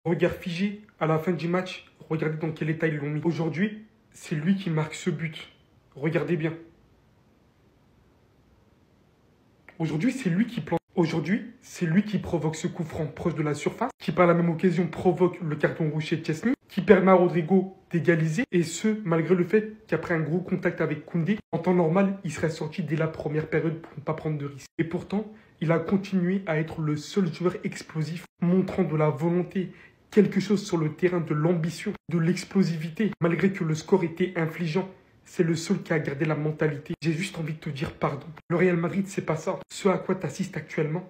Regard figé à la fin du match, regardez dans quel état ils l'ont mis. Aujourd'hui, c'est lui qui marque ce but. Regardez bien. Aujourd'hui, c'est lui qui plante. Aujourd'hui, c'est lui qui provoque ce coup franc proche de la surface, qui par la même occasion provoque le carton rouge chez Chesney, qui permet à Rodrigo d'égaliser, et ce, malgré le fait qu'après un gros contact avec Koundé, en temps normal, il serait sorti dès la première période pour ne pas prendre de risques. Et pourtant, il a continué à être le seul joueur explosif, montrant de la volonté, quelque chose sur le terrain, de l'ambition, de l'explosivité, malgré que le score était infligeant. C'est le seul qui a gardé la mentalité. J'ai juste envie de te dire pardon. Le Real Madrid, c'est pas ça. Ce à quoi tu assistes actuellement,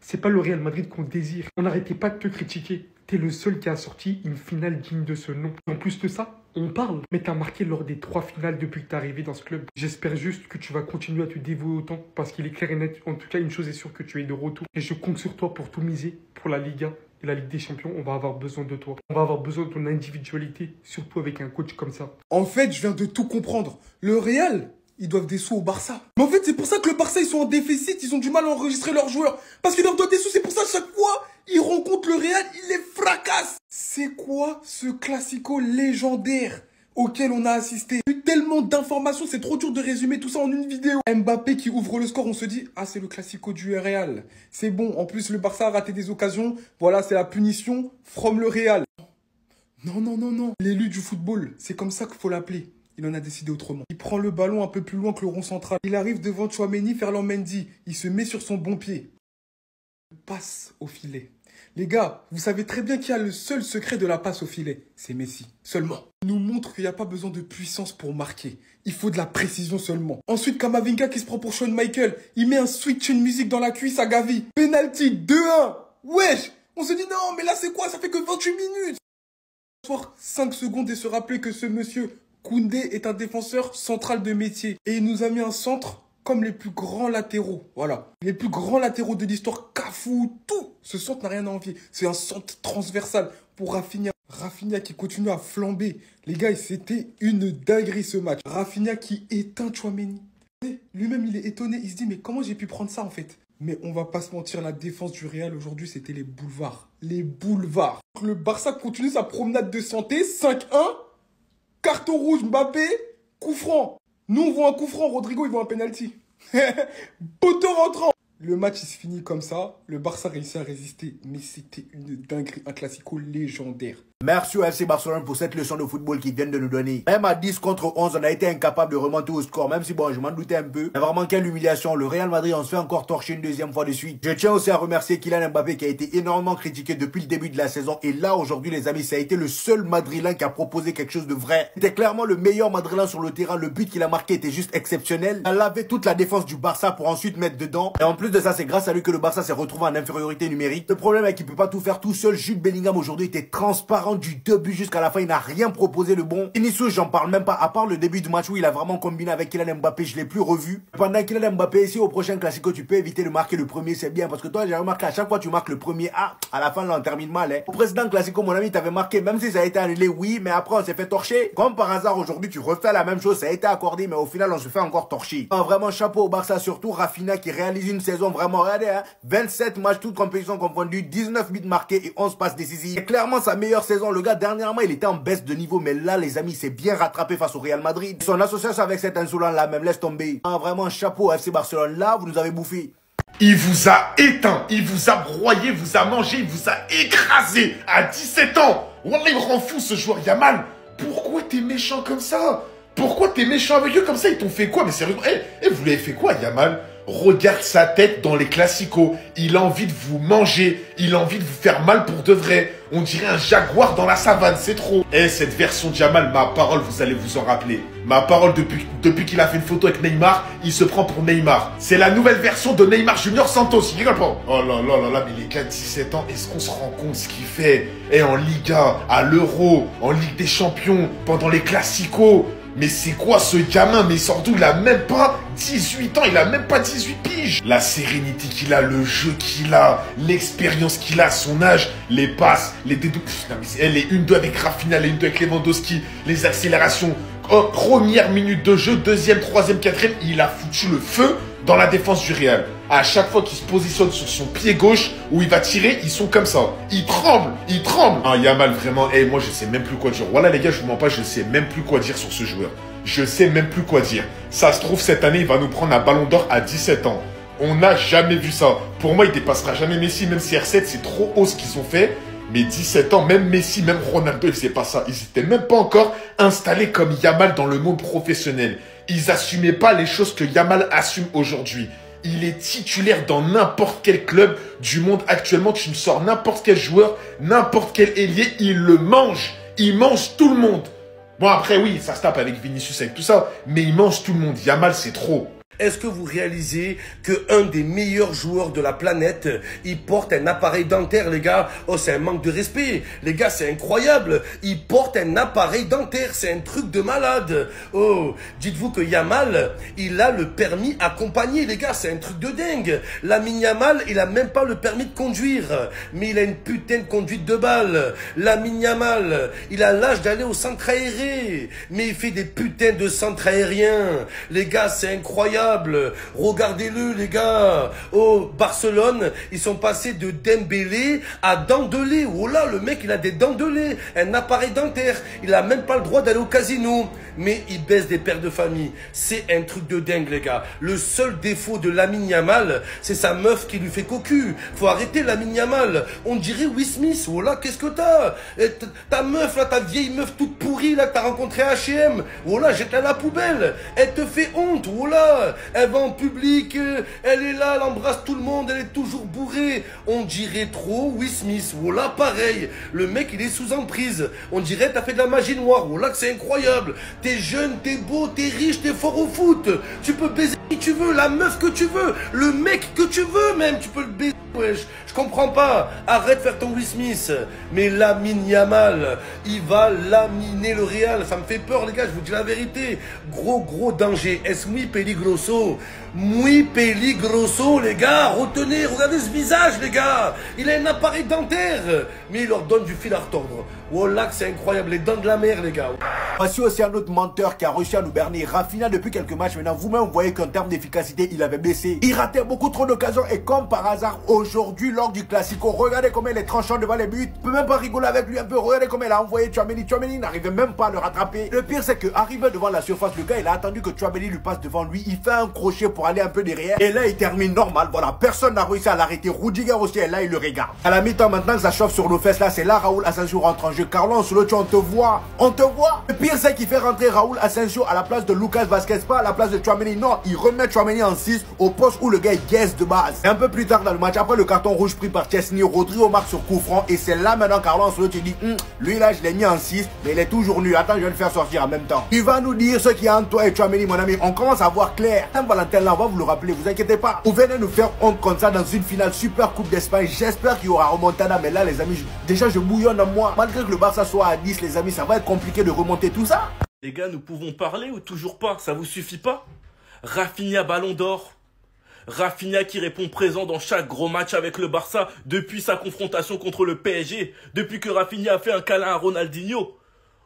c'est pas le Real Madrid qu'on désire. On n'arrêtait pas de te critiquer. T'es le seul qui a sorti une finale digne de ce nom. En plus de ça, on parle. Mais t'as marqué lors des 3 finales depuis que t'es arrivé dans ce club. J'espère juste que tu vas continuer à te dévouer autant. Parce qu'il est clair et net. En tout cas, une chose est sûre, que tu es de retour. Et je compte sur toi pour tout miser. Pour la Liga et la Ligue des Champions, on va avoir besoin de toi. On va avoir besoin de ton individualité. Surtout avec un coach comme ça. En fait, je viens de tout comprendre. Le Real, ils doivent des sous au Barça. Mais en fait, c'est pour ça que le Barça, ils sont en déficit. Ils ont du mal à enregistrer leurs joueurs. Parce qu'ils leur doivent des sous. C'est pour ça que chaque fois, ils rencontrent le Real, ils les fracassent. C'est quoi ce classico légendaire auquel on a assisté? Il y a eu tellement d'informations, c'est trop dur de résumer tout ça en une vidéo. Mbappé qui ouvre le score, on se dit, ah, c'est le classico du Real. C'est bon, en plus le Barça a raté des occasions. Voilà, c'est la punition from le Real. Non, non, non, non. L'élu du football, c'est comme ça qu'il faut l'appeler. Il en a décidé autrement. Il prend le ballon un peu plus loin que le rond central. Il arrive devant Tchouaméni, Ferland Mendy. Il se met sur son bon pied. Passe au filet. Les gars, vous savez très bien qu'il y a le seul secret de la passe au filet. C'est Messi. Seulement. Il nous montre qu'il n'y a pas besoin de puissance pour marquer. Il faut de la précision seulement. Ensuite, Kamavinga qui se prend pour Shawn Michael. Il met un sweet tune music dans la cuisse à Gavi. Penalty 2-1. Wesh. On se dit non, mais là c'est quoi? Ça fait que 28 minutes. 5 secondes et se rappeler que ce monsieur Koundé est un défenseur central de métier. Et il nous a mis un centre comme les plus grands latéraux. Voilà. Les plus grands latéraux de l'histoire. Cafou, tout. Ce centre n'a rien à envier. C'est un centre transversal pour Rafinha. Rafinha qui continue à flamber. Les gars, c'était une dinguerie ce match. Rafinha qui éteint Tchouaméni. Lui-même, il est étonné. Il se dit, mais comment j'ai pu prendre ça en fait? Mais on va pas se mentir, la défense du Real aujourd'hui, c'était les boulevards. Les boulevards. Le Barça continue sa promenade de santé. 5-1. Carton rouge, Mbappé. Coup franc. Nous, on voit un coup franc. Rodrigo, il voit un penalty. Poteau rentrant. Le match, il se finit comme ça. Le Barça réussit à résister. Mais c'était une dinguerie. Un classico légendaire. Merci au FC Barcelone pour cette leçon de football qu'ils viennent de nous donner. Même à 10 contre 11, on a été incapable de remonter au score. Même si bon, je m'en doutais un peu. Mais vraiment, quelle humiliation. Le Real Madrid, on se fait encore torcher une deuxième fois de suite. Je tiens aussi à remercier Kylian Mbappé qui a été énormément critiqué depuis le début de la saison. Et là, aujourd'hui, les amis, ça a été le seul Madrilène qui a proposé quelque chose de vrai. C'était clairement le meilleur Madrilène sur le terrain. Le but qu'il a marqué était juste exceptionnel. Il a lavé toute la défense du Barça pour ensuite mettre dedans. Et en plus de ça, c'est grâce à lui que le Barça s'est retrouvé en infériorité numérique. Le problème est qu'il peut pas tout faire tout seul. Jude Bellingham aujourd'hui était transparent du début jusqu'à la fin, il n'a rien proposé de bon. Vinicius, j'en parle même pas, à part le début du match où il a vraiment combiné avec Kylian Mbappé, je l'ai plus revu. Pendant Kylian Mbappé, ici au prochain classico, tu peux éviter de marquer le premier, c'est bien, parce que toi, j'ai remarqué à chaque fois tu marques le premier, ah, à la fin, là, on termine mal, hein. Au précédent classico, mon ami, t'avais marqué, même si ça a été annulé, oui, mais après, on s'est fait torcher. Comme par hasard, aujourd'hui, tu refais la même chose, ça a été accordé, mais au final, on se fait encore torcher. Ah, vraiment, chapeau au Barça, surtout Rafinha qui réalise une saison vraiment, regardez, hein, 27 matchs, toutes compétitions confondues, 19 buts marqués et 11 passes décisives. C'est clairement sa meilleure saison. Le gars, dernièrement, il était en baisse de niveau, mais là, les amis, c'est bien rattrapé face au Real Madrid. Son association avec cet insolent-là, même, laisse tomber. Ah, vraiment, chapeau FC Barcelone. Là, vous nous avez bouffé. Il vous a éteint, il vous a broyé, vous a mangé, il vous a écrasé à 17 ans. Wallah, il me rend fou ce joueur, Yamal. Pourquoi t'es méchant comme ça? Pourquoi t'es méchant avec eux comme ça? Ils t'ont fait quoi? Mais sérieusement, vous l'avez fait quoi, Yamal? Regarde sa tête dans les classicos. Il a envie de vous manger. Il a envie de vous faire mal pour de vrai. On dirait un jaguar dans la savane, c'est trop. Cette version de Yamal, ma parole, vous allez vous en rappeler. Ma parole, depuis qu'il a fait une photo avec Neymar, il se prend pour Neymar. C'est la nouvelle version de Neymar Junior Santos, il rigole pas. Oh là là là là, mais les gars de 17 ans, est-ce qu'on se rend compte ce qu'il fait? En Liga, à l'Euro, en Ligue des Champions, pendant les classicos. Mais c'est quoi ce gamin? Mais surtout, il a même pas 18 ans, il a même pas 18 piges. La sérénité qu'il a, le jeu qu'il a, l'expérience qu'il a, son âge, les passes, les dédoubles. Les 1-2 avec Rafinha, les 1-2 avec Lewandowski, les accélérations. Première minute de jeu, deuxième, troisième, quatrième, il a foutu le feu dans la défense du Real. À chaque fois qu'il se positionne sur son pied gauche où il va tirer, ils sont comme ça. Ils tremblent, ils tremblent. Ah, Yamal, vraiment, moi je sais même plus quoi dire. Voilà les gars, je vous mens pas, je sais même plus quoi dire sur ce joueur. Je sais même plus quoi dire. Ça se trouve, cette année, il va nous prendre un ballon d'or à 17 ans. On n'a jamais vu ça. Pour moi, il dépassera jamais Messi, même si R7, c'est trop haut ce qu'ils ont fait. Mais 17 ans, même Messi, même Ronaldo, ils faisaient pas ça. Ils n'étaient même pas encore installés comme Yamal dans le monde professionnel. Ils assumaient pas les choses que Yamal assume aujourd'hui. Il est titulaire dans n'importe quel club du monde actuellement. Tu me sors n'importe quel joueur, n'importe quel ailier, il le mange. Il mange tout le monde. Bon, après, oui, ça se tape avec Vinicius, avec tout ça. Mais il mange tout le monde. Yamal, c'est trop. Est-ce que vous réalisez qu'un des meilleurs joueurs de la planète, il porte un appareil dentaire, les gars? Oh, c'est un manque de respect. Les gars, c'est incroyable. Il porte un appareil dentaire. C'est un truc de malade. Oh, dites-vous que Yamal, il a le permis accompagné, les gars. C'est un truc de dingue. Lamine Yamal, il a même pas le permis de conduire. Mais il a une putain de conduite de balle. Lamine Yamal, il a l'âge d'aller au centre aéré. Mais il fait des putains de centres aériens. Les gars, c'est incroyable. Regardez-le, les gars. Oh, Barcelone, ils sont passés de Dembélé à Dembélé. Oh là, le mec, il a des dents de lait, un appareil dentaire. Il a même pas le droit d'aller au casino. Mais il baisse des pères de famille. C'est un truc de dingue, les gars. Le seul défaut de Lamine Yamal, c'est sa meuf qui lui fait cocu. Faut arrêter Lamine Yamal. On dirait Will Smith. Oh là, qu'est-ce que t'as? Ta meuf, là, ta vieille meuf toute pourrie, là, que t'as rencontrée à H&M. Oh là, jette-la à la poubelle. Elle te fait honte. Oh là. Elle va en public, elle est là, elle embrasse tout le monde, elle est toujours bourrée. On dirait trop Will Smith. Voilà, pareil. Le mec, il est sous emprise. On dirait t'as fait de la magie noire. Voilà que c'est incroyable. T'es jeune, t'es beau, t'es riche, t'es fort au foot. Tu peux baiser qui tu veux, la meuf que tu veux, le mec que tu veux même. Tu peux le baiser. Wesh, je comprends pas. Arrête de faire ton Will Smith. Mais Lamine Yamal, il va laminer le Real. Ça me fait peur, les gars, je vous dis la vérité. Gros danger. Es muy peligroso. Muy peligroso, les gars. Retenez, regardez ce visage, les gars. Il a un appareil dentaire. Mais il leur donne du fil à retordre. Voilà que c'est incroyable. Les dents de la mer, les gars. Voici aussi un autre menteur qui a réussi à nous berner. Rafinha, depuis quelques matchs maintenant, vous-même, vous voyez qu'en termes d'efficacité, il avait baissé. Il ratait beaucoup trop d'occasions. Et comme par hasard, aujourd'hui, lors du Classico, regardez comment il est tranchant devant les buts. Je peux même pas rigoler avec lui un peu. Regardez comment il a envoyé Tchouaméni. Tchouaméni n'arrivait même pas à le rattraper. Le pire, c'est qu'arrivé devant la surface, le gars, il a attendu que Tchouaméni lui passe devant lui. Il fait un crochet pour aller un peu derrière. Et là, il termine normal. Voilà, personne n'a réussi à l'arrêter. Rudiger aussi est là, il le regarde. À la mi-temps, maintenant que ça chauffe sur nos fesses, là, c'est là Raúl Asensio rentre en jeu. Carlo Ancelotti, on te voit. On te voit. Le pire, c'est qu'il fait rentrer Raúl Asensio à la place de Lucas Vazquez, pas à la place de Tchouaméni. Non, il remet Tchouaméni en 6 au poste où le gars est guesse de base. Et un peu plus tard dans le match, après le carton rouge pris par Chesney, Rodrigo marque sur coup franc. Et c'est là maintenant Carlo Ancelotti dit lui là, je l'ai mis en 6, mais il est toujours nul. Attends, je vais le faire sortir en même temps. Il va nous dire ce qu'il y a entre toi et Tchouaméni, mon ami. On commence à voir clair. Saint-Valentin là, on va vous le rappeler, vous inquiétez pas. Vous venez nous faire honte comme ça dans une finale Super Coupe d'Espagne. J'espère qu'il y aura remontada. Mais là, les amis, déjà je bouillonne en moi. Malgré que le Barça soit à 10, les amis, ça va être compliqué de remonter tout ça. Les gars, nous pouvons parler ou toujours pas? Ça vous suffit pas? Rafinha Ballon d'Or. Rafinha qui répond présent dans chaque gros match avec le Barça depuis sa confrontation contre le PSG. Depuis que Rafinha a fait un câlin à Ronaldinho.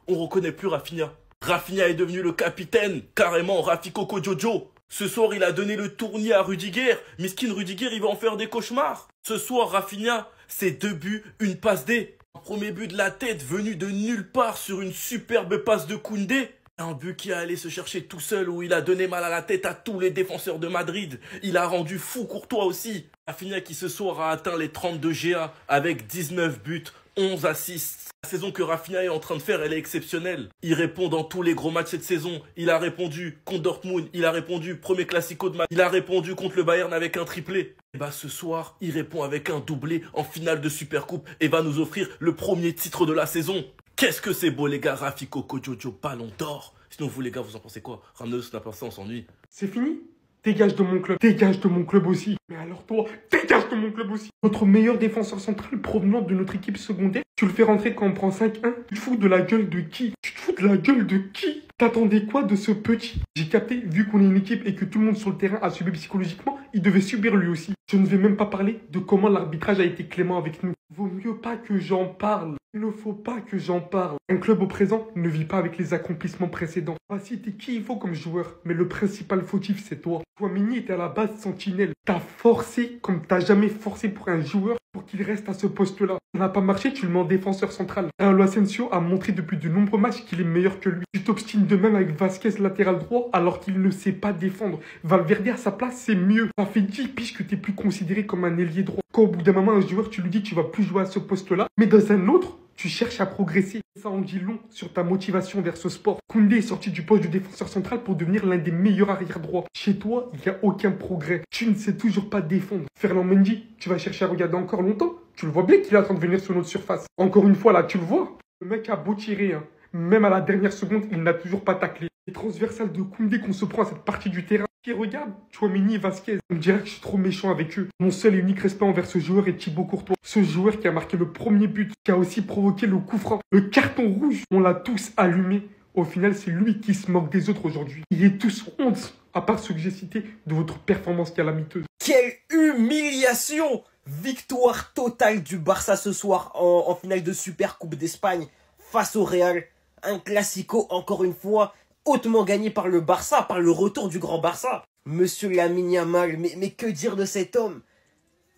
On reconnaît plus Rafinha. Rafinha est devenu le capitaine, carrément Rafi Coco Jojo. Ce soir, il a donné le tournis à Rudiger. Miskin Rudiger, il va en faire des cauchemars. Ce soir, Rafinha, c'est 2 buts, une passe D. Un premier but de la tête venu de nulle part sur une superbe passe de Koundé. Un but qui a allé se chercher tout seul où il a donné mal à la tête à tous les défenseurs de Madrid. Il a rendu fou Courtois aussi. Rafinha qui ce soir a atteint les 32 GA avec 19 buts, 11 assists. La saison que Rafinha est en train de faire, elle est exceptionnelle. Il répond dans tous les gros matchs cette saison. Il a répondu contre Dortmund, il a répondu premier Classico de Madrid, il a répondu contre le Bayern avec un triplé. Et bah ce soir, il répond avec un doublé en finale de Supercoupe et va nous offrir le premier titre de la saison. Qu'est-ce que c'est beau les gars, Rafi Coco Jojo Ballon d'Or. Sinon vous les gars, vous en pensez quoi? Ramenez Snapper ça, on s'ennuie. C'est fini? Dégage de mon club. Dégage de mon club aussi. Mais alors toi, dégage de mon club aussi. Notre meilleur défenseur central provenant de notre équipe secondaire, Tu le fais rentrer quand on prend 5-1. Tu te fous de la gueule de qui? Tu te fous de la gueule de qui? T'attendais quoi de ce petit? J'ai capté, vu qu'on est une équipe et que tout le monde sur le terrain a subi psychologiquement, il devait subir lui aussi. Je ne vais même pas parler de comment l'arbitrage a été clément avec nous. Vaut mieux pas que j'en parle. Il ne faut pas que j'en parle. Un club au présent ne vit pas avec les accomplissements précédents. Va citer qui il faut comme joueur, mais le principal fautif c'est toi. Toi, Mini était à la base sentinelle. T'as forcé comme t'as jamais forcé pour un joueur pour qu'il reste à ce poste-là. Ça n'a pas marché, tu le mets en défenseur central. Carlo Asensio a montré depuis de nombreux matchs qu'il est meilleur que lui. Tu t'obstines de même avec Vasquez latéral droit alors qu'il ne sait pas défendre. Valverde à sa place, c'est mieux. Ça fait 10 piges que t'es plus considéré comme un ailier droit. Quand au bout d'un moment, un joueur, tu lui dis que tu vas plus jouer à ce poste-là, mais dans un autre, tu cherches à progresser. Ça en dit long sur ta motivation vers ce sport. Koundé est sorti du poste de défenseur central pour devenir l'un des meilleurs arrière droits. Chez toi, il n'y a aucun progrès. Tu ne sais toujours pas défendre. Fernand Mendy, tu vas chercher à regarder encore longtemps. Tu le vois bien qu'il est en train de venir sur notre surface. Encore une fois, là, tu le vois. Le mec a beau tirer, hein. Même à la dernière seconde, il n'a toujours pas taclé. Les transversales de Koundé qu'on se prend à cette partie du terrain. Qui regarde Tchouaméni et Vasquez. On dirait que je suis trop méchant avec eux. Mon seul et unique respect envers ce joueur est Thibaut Courtois. Ce joueur qui a marqué le premier but, qui a aussi provoqué le coup franc, le carton rouge. On l'a tous allumé. Au final, c'est lui qui se moque des autres aujourd'hui. Il est tous honte, à part ceux que j'ai cités, de votre performance calamiteuse. Quelle humiliation! Victoire totale du Barça ce soir en finale de Super Coupe d'Espagne face au Real. Un classico, encore une fois, hautement gagné par le Barça, par le retour du grand Barça. Monsieur Lamine Yamal, mais que dire de cet homme?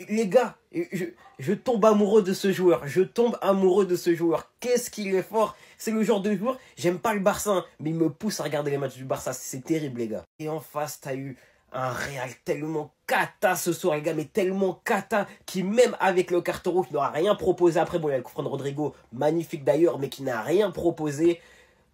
Les gars, je tombe amoureux de ce joueur. Je tombe amoureux de ce joueur. Qu'est-ce qu'il est fort. C'est le genre de joueur, j'aime pas le Barça, hein, mais il me pousse à regarder les matchs du Barça. C'est terrible, les gars. Et en face, t'as eu un Real tellement cata ce soir, les gars, mais tellement cata, qui même avec le carton rouge n'aura rien proposé. Après, bon, il y a le coup franc de Rodrigo, magnifique d'ailleurs, mais qui n'a rien proposé.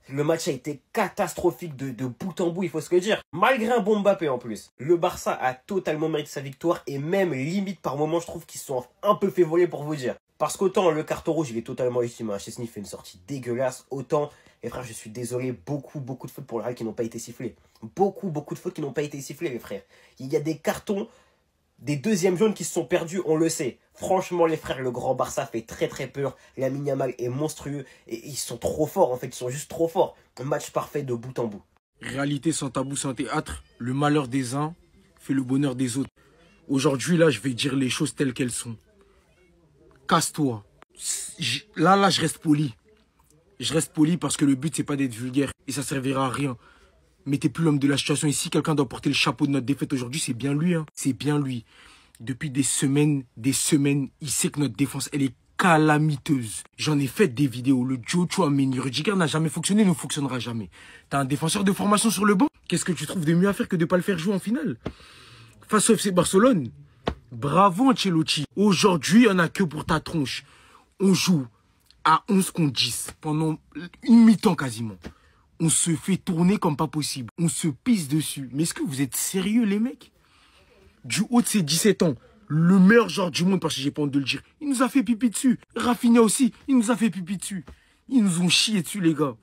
Le match a été catastrophique de bout en bout, il faut se le dire. Malgré un bon Mbappé en plus. Le Barça a totalement mérité sa victoire et même limite par moments, je trouve qu'ils se sont un peu fait voler pour vous dire. Parce qu'autant le carton rouge, il est totalement légitime. Chesney fait une sortie dégueulasse. Autant, les frères, je suis désolé, beaucoup de fautes pour le Real qui n'ont pas été sifflées. Beaucoup de fautes qui n'ont pas été sifflées, les frères. Il y a des cartons, des deuxièmes jaunes qui se sont perdus, on le sait. Franchement, les frères, le grand Barça fait très peur. Lamine Yamal est monstrueux. Et ils sont trop forts, en fait. Ils sont juste trop forts. Un match parfait de bout en bout. Réalité sans tabou, sans théâtre. Le malheur des uns fait le bonheur des autres. Aujourd'hui, là, je vais dire les choses telles qu'elles sont. Casse-toi. Là, je reste poli. Je reste poli parce que le but, c'est pas d'être vulgaire. Et ça servira à rien. Mais t'es plus l'homme de la situation. Ici, quelqu'un doit porter le chapeau de notre défaite aujourd'hui. C'est bien lui, hein. C'est bien lui. Depuis des semaines, il sait que notre défense, elle est calamiteuse. J'en ai fait des vidéos. Le duo Tchouaméni Rudiger n'a jamais fonctionné, ne fonctionnera jamais. T'as un défenseur de formation sur le banc. Qu'est-ce que tu trouves de mieux à faire que de pas le faire jouer en finale? Face au FC Barcelone. Bravo Ancelotti. Aujourd'hui, il n'y en a que pour ta tronche. On joue à 11 contre 10 pendant une mi-temps quasiment. On se fait tourner comme pas possible. On se pisse dessus. Mais est-ce que vous êtes sérieux, les mecs? Du haut de ses 17 ans, le meilleur joueur du monde, parce que j'ai pas honte de le dire, il nous a fait pipi dessus. Rafinha aussi, il nous a fait pipi dessus. Ils nous ont chié dessus, les gars.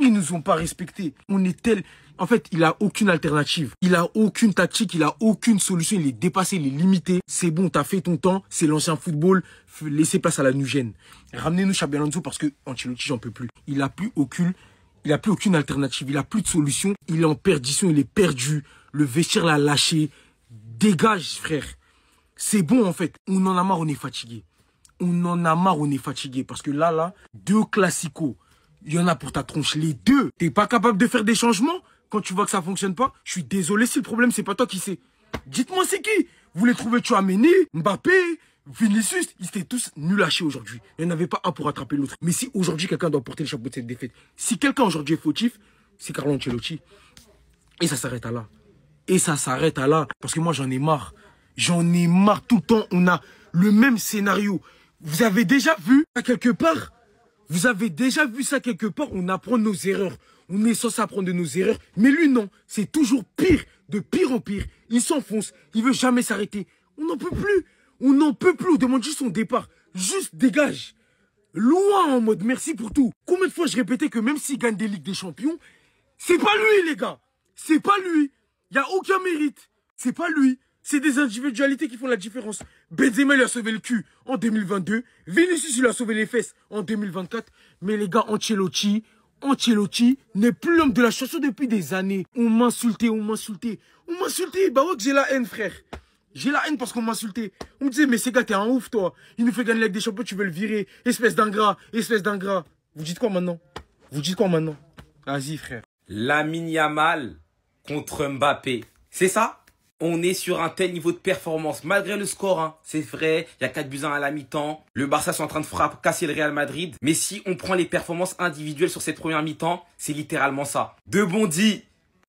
Ils nous ont pas respectés. On est tel... En fait, il a aucune alternative. Il a aucune tactique, il a aucune solution. Il est dépassé, il est limité. C'est bon, t'as fait ton temps. C'est l'ancien football. Laissez place à la Nugène. Ramenez-nous Xabi Alonso parce que Ancelotti, j'en peux plus. Il a plus aucune alternative. Il a plus de solution. Il est en perdition, il est perdu. Le vestiaire l'a lâché. Dégage, frère. C'est bon, en fait. On en a marre, on est fatigué. On en a marre, on est fatigué. Parce que là, deux classicos. Il y en a pour ta tronche, les deux. T'es pas capable de faire des changements quand tu vois que ça fonctionne pas? Je suis désolé si le problème, c'est pas toi qui sais. Dites-moi c'est qui? Vous les trouvez Tchouaméni, Mbappé, Vinicius, ils étaient tous nuls lâchés aujourd'hui. Il n'y en avait pas un pour attraper l'autre. Mais si aujourd'hui, quelqu'un doit porter le chapeau de cette défaite, si quelqu'un aujourd'hui est fautif, c'est Carlo Ancelotti. Et ça s'arrête à là. Et ça s'arrête à là. Parce que moi, j'en ai marre. J'en ai marre tout le temps. On a le même scénario. Vous avez déjà vu ça quelque part? Vous avez déjà vu ça quelque part? On apprend de nos erreurs. On est censé apprendre de nos erreurs. Mais lui, non. C'est toujours pire. De pire en pire. Il s'enfonce. Il veut jamais s'arrêter. On n'en peut plus. On n'en peut plus. On demande juste son départ. Juste dégage. Loin en mode merci pour tout. Combien de fois je répétais que même s'il gagne des Ligues des Champions, c'est pas lui, les gars. C'est pas lui. Il n'y a aucun mérite. C'est pas lui. C'est des individualités qui font la différence. Benzema lui a sauvé le cul en 2022. Vinicius lui a sauvé les fesses en 2024. Mais les gars, Ancelotti n'est plus l'homme de la chanson depuis des années. On m'insultait. Bah ouais que j'ai la haine, frère. J'ai la haine parce qu'on m'insultait. On me disait, mais ces gars, t'es un ouf, toi. Il nous fait gagner la Ligue des Champions, tu veux le virer. Espèce d'ingrat. Vous dites quoi maintenant? Vas-y, frère. Lamine Yamal contre Mbappé. C'est ça? On est sur un tel niveau de performance, malgré le score, hein. C'est vrai, il y a 4-1 à la mi-temps. Le Barça sont en train de casser le Real Madrid. Mais si on prend les performances individuelles sur cette première mi-temps, c'est littéralement ça. De Bondy,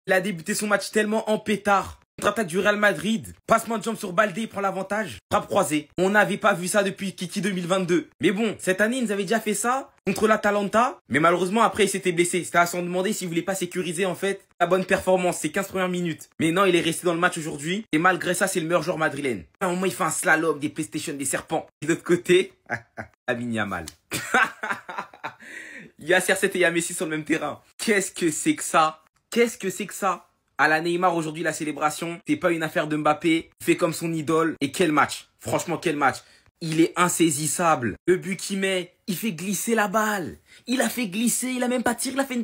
il a débuté son match tellement en pétard. Contre-attaque du Real Madrid, passement de jambe sur Baldé, il prend l'avantage. Frappe croisée. On n'avait pas vu ça depuis Kiki 2022. Mais bon, cette année, ils nous avaient déjà fait ça contre l'Atalanta. Mais malheureusement, après, il s'était blessé. C'était à s'en demander s'il voulait pas sécuriser, en fait, la bonne performance, ces 15 premières minutes. Mais non, il est resté dans le match aujourd'hui. Et malgré ça, c'est le meilleur joueur madrilène. À un moment, il fait un slalom, des PlayStation, des serpents. Et de l'autre côté, Lamine Yamal. Il y a CR7 et il y a Messi sur le même terrain. Qu'est-ce que c'est que ça? À la Neymar aujourd'hui, la célébration, c'est pas une affaire de Mbappé, il fait comme son idole. Et quel match, franchement quel match. Il est insaisissable. Le but qu'il met, il fait glisser la balle. Il a fait glisser, il a même pas tiré, il a fait une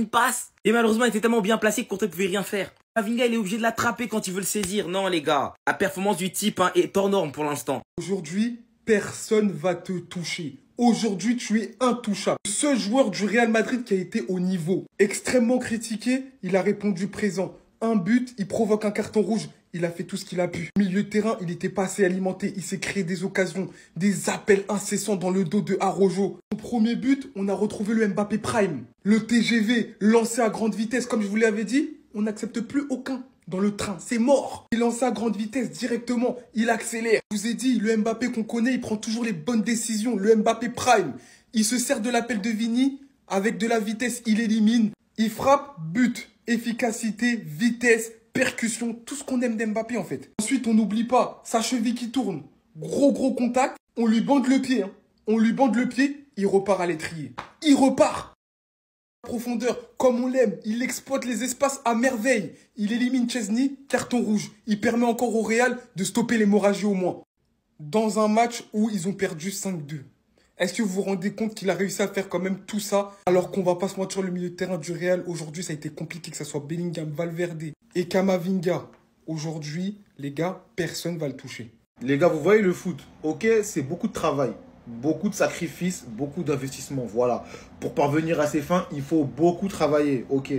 passe. Et malheureusement, il était tellement bien placé que Courtois ne pouvait rien faire. Camavinga, il est obligé de l'attraper quand il veut le saisir. Non les gars, la performance du type est hors norme pour l'instant. Aujourd'hui, personne va te toucher. Aujourd'hui, tu es intouchable. Ce joueur du Real Madrid qui a été au niveau extrêmement critiqué, il a répondu présent. Un but, il provoque un carton rouge. Il a fait tout ce qu'il a pu. Milieu de terrain, il n'était pas assez alimenté. Il s'est créé des occasions, des appels incessants dans le dos de Araujo. Son premier but, on a retrouvé le Mbappé Prime. Le TGV, lancé à grande vitesse, comme je vous l'avais dit, on n'accepte plus aucun. Dans le train, c'est mort. Il lance à grande vitesse directement, il accélère. Je vous ai dit, le Mbappé qu'on connaît, il prend toujours les bonnes décisions. Le Mbappé Prime, il se sert de l'appel de Vini, avec de la vitesse, il élimine. Il frappe, but, efficacité, vitesse, percussion, tout ce qu'on aime d'Mbappé en fait. Ensuite, on n'oublie pas, sa cheville qui tourne, gros contact, on lui bande le pied. Il repart à l'étrier. Il repart. Profondeur, comme on l'aime, il exploite les espaces à merveille. Il élimine Chesney, carton rouge. Il permet encore au Real de stopper l'hémorragie au moins. Dans un match où ils ont perdu 5-2. Est-ce que vous vous rendez compte qu'il a réussi à faire quand même tout ça alors qu'on va pas se mentir, le milieu de terrain du Real, aujourd'hui ça a été compliqué que ça soit Bellingham, Valverde et Camavinga. Aujourd'hui, les gars, personne va le toucher. Les gars, vous voyez le foot, ok, c'est beaucoup de travail. Beaucoup de sacrifices, beaucoup d'investissements, voilà. Pour parvenir à ses fins, il faut beaucoup travailler, ok.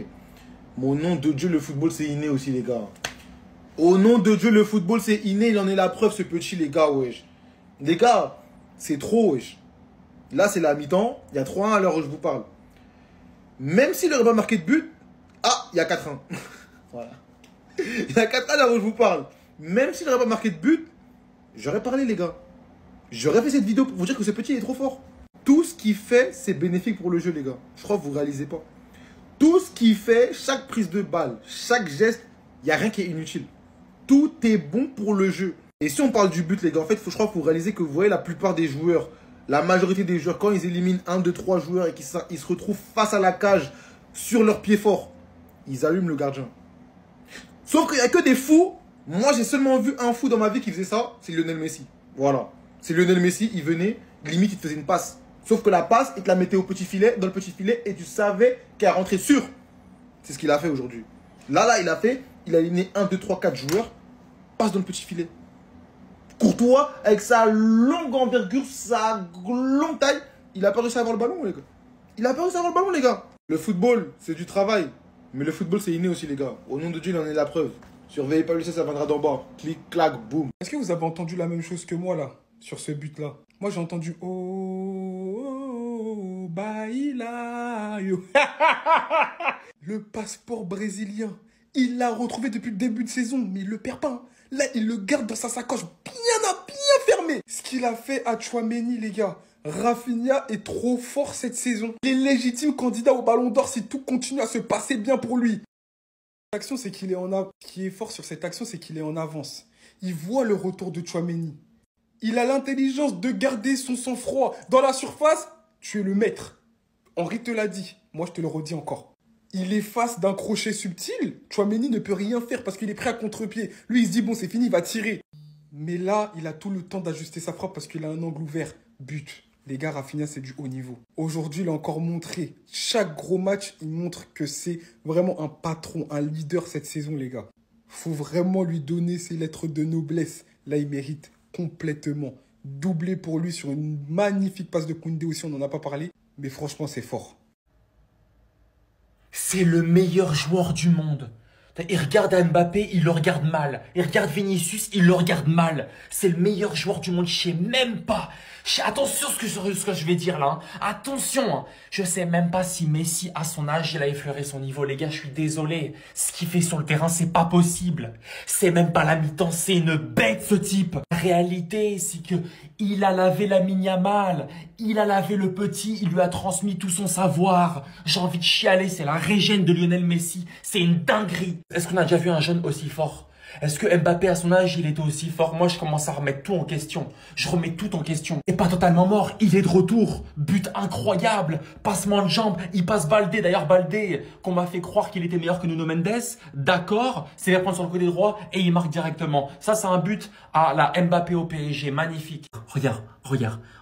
Mais au nom de Dieu, le football, c'est inné aussi, les gars. Au nom de Dieu, le football, c'est inné, il en est la preuve, ce petit, les gars, wesh. Les gars, c'est trop, wesh. Là, c'est la mi-temps, il y a 3-1 à l'heure où je vous parle. Même s'il n'aurait pas marqué de but, il y a 4-1. Voilà. Il y a 4-1 à l'heure où je vous parle. Même s'il n'aurait pas marqué de but, j'aurais parlé, les gars. J'aurais fait cette vidéo pour vous dire que ce petit est trop fort. Tout ce qu'il fait, c'est bénéfique pour le jeu, les gars. Je crois que vous ne réalisez pas. Tout ce qu'il fait, chaque prise de balle, chaque geste, il n'y a rien qui est inutile. Tout est bon pour le jeu. Et si on parle du but, les gars, en fait, je crois que vous réalisez que vous voyez la plupart des joueurs, la majorité des joueurs, quand ils éliminent 1, 2, 3 joueurs et qu'ils se retrouvent face à la cage, sur leur pied fort, ils allument le gardien. Sauf qu'il n'y a que des fous. Moi, j'ai seulement vu un fou dans ma vie qui faisait ça, c'est Lionel Messi. Voilà. C'est Lionel Messi, il venait, limite, il te faisait une passe. Sauf que la passe, il te la mettait au petit filet, dans le petit filet, et tu savais qu'elle rentrait sûre. C'est ce qu'il a fait aujourd'hui. Là, il a éliminé 1, 2, 3, 4 joueurs, passe dans le petit filet. Courtois, avec sa longue envergure, sa longue taille, il a pas réussi à avoir le ballon, les gars. Le football, c'est du travail. Mais le football, c'est inné aussi, les gars. Au nom de Dieu, il en est la preuve. Surveillez pas, ça viendra d'en bas. Clic, clac, boum. Est-ce que vous avez entendu la même chose que moi, là, sur ce but-là? Moi, j'ai entendu oh, baila, yo. Le passeport brésilien, il l'a retrouvé depuis le début de saison, mais il le perd pas. Hein. Là, il le garde dans sa sacoche bien fermé. Ce qu'il a fait à Tchouaméni, les gars. Rafinha est trop fort cette saison. Il est légitime candidat au Ballon d'Or si tout continue à se passer bien pour lui. L'action, c'est qu'il est Ce qui est fort sur cette action, c'est qu'il est en avance. Il voit le retour de Tchouaméni. Il a l'intelligence de garder son sang-froid. Dans la surface, tu es le maître. Henri te l'a dit. Moi, je te le redis encore. Il est face d'un crochet subtil. Tchouaméni ne peut rien faire parce qu'il est prêt à contre-pied. Lui, il se dit, bon, c'est fini, il va tirer. Mais là, il a tout le temps d'ajuster sa frappe parce qu'il a un angle ouvert. But. Les gars, Rafinha, c'est du haut niveau. Aujourd'hui, il a encore montré. Chaque gros match, il montre que c'est vraiment un patron, un leader cette saison, les gars. Faut vraiment lui donner ses lettres de noblesse. Là, il mérite complètement. Doublé pour lui sur une magnifique passe de Koundé aussi, on n'en a pas parlé. Mais franchement, c'est fort. C'est le meilleur joueur du monde. Il regarde Mbappé, il le regarde mal. Il regarde Vinicius, il le regarde mal. C'est le meilleur joueur du monde, je sais même pas. Attention ce que je vais dire là. Hein. Attention, hein. Je sais même pas si Messi, à son âge, il a effleuré son niveau. Les gars, je suis désolé. Ce qu'il fait sur le terrain, c'est pas possible. C'est même pas la mi-temps, c'est une bête ce type. La réalité, c'est que il a lavé Lamine Yamal. Il a lavé le petit, il lui a transmis tout son savoir. J'ai envie de chialer, c'est la régène de Lionel Messi. C'est une dinguerie. Est-ce qu'on a déjà vu un jeune aussi fort ? Est-ce que Mbappé, à son âge, il était aussi fort? Moi, je commence à remettre tout en question. Je remets tout en question. Et pas totalement mort, il est de retour. But incroyable. Passement de jambes, il passe Baldé. D'ailleurs, Baldé, qu'on m'a fait croire qu'il était meilleur que Nuno Mendes. D'accord, c'est la prendre sur le côté droit et il marque directement. Ça, c'est un but à la Mbappé au PSG. Magnifique. Regarde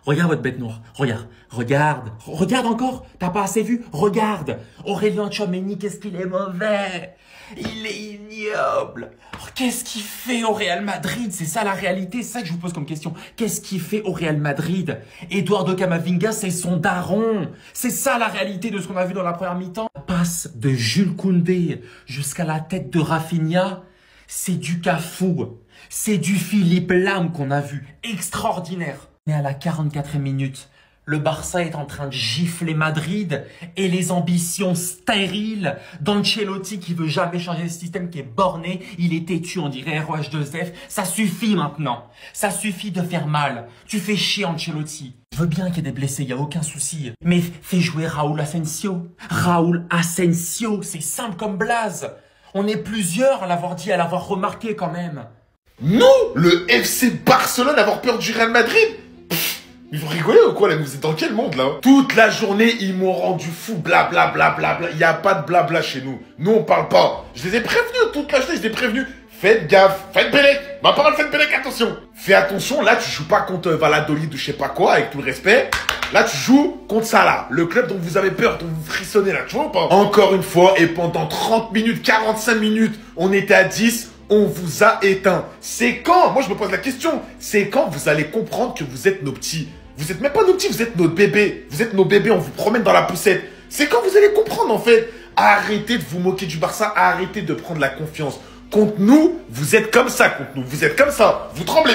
votre bête noire. Regarde encore. T'as pas assez vu? Regarde. Aurélien Tchouaméni, qu'est-ce qu'il est mauvais. Il est ignoble. Qu'est-ce qu'il fait au Real Madrid? C'est ça la réalité, c'est ça que je vous pose comme question. Qu'est-ce qu'il fait au Real Madrid? Eduardo Camavinga, c'est son daron. C'est ça la réalité de ce qu'on a vu dans la première mi-temps. La passe de Jules Koundé jusqu'à la tête de Rafinha, c'est du Cafou. C'est du Philippe Lam qu'on a vu. Extraordinaire. Mais à la 44e minute, le Barça est en train de gifler Madrid et les ambitions stériles d'Ancelotti qui veut jamais changer le système, qui est borné, il est têtu, on dirait ROH2F. Ça suffit maintenant. Ça suffit de faire mal. Tu fais chier Ancelotti. Je veux bien qu'il y ait des blessés, il n'y a aucun souci. Mais fais jouer Raúl Asensio. Raúl Asensio, c'est simple comme blaze. On est plusieurs à l'avoir dit, à l'avoir remarqué quand même. Nous, le FC Barcelone, avoir peur du Real Madrid? Ils vont rigoler ou quoi là? Vous êtes dans quel monde là? Toute la journée, ils m'ont rendu fou, blablabla. Il n'y a pas de blabla chez nous. Nous, on parle pas. Je les ai prévenus toute la journée, je les ai prévenus. Faites gaffe, faites Bélec. Ma parole, faites Bélec, attention. Fais attention, là, tu joues pas contre Valladolid ou je sais pas quoi, avec tout le respect. Là, tu joues contre Salah, le club dont vous avez peur, dont vous frissonnez là, tu vois ou pas? Encore une fois, et pendant 30 minutes, 45 minutes, on était à 10. On vous a éteint. C'est quand? Moi, je me pose la question. C'est quand vous allez comprendre que vous êtes nos petits? Vous êtes même pas nos petits, vous êtes nos bébés. Vous êtes nos bébés, on vous promène dans la poussette. C'est quand vous allez comprendre, en fait. Arrêtez de vous moquer du Barça. Arrêtez de prendre la confiance. Contre nous, vous êtes comme ça, contre nous. Vous êtes comme ça. Vous tremblez.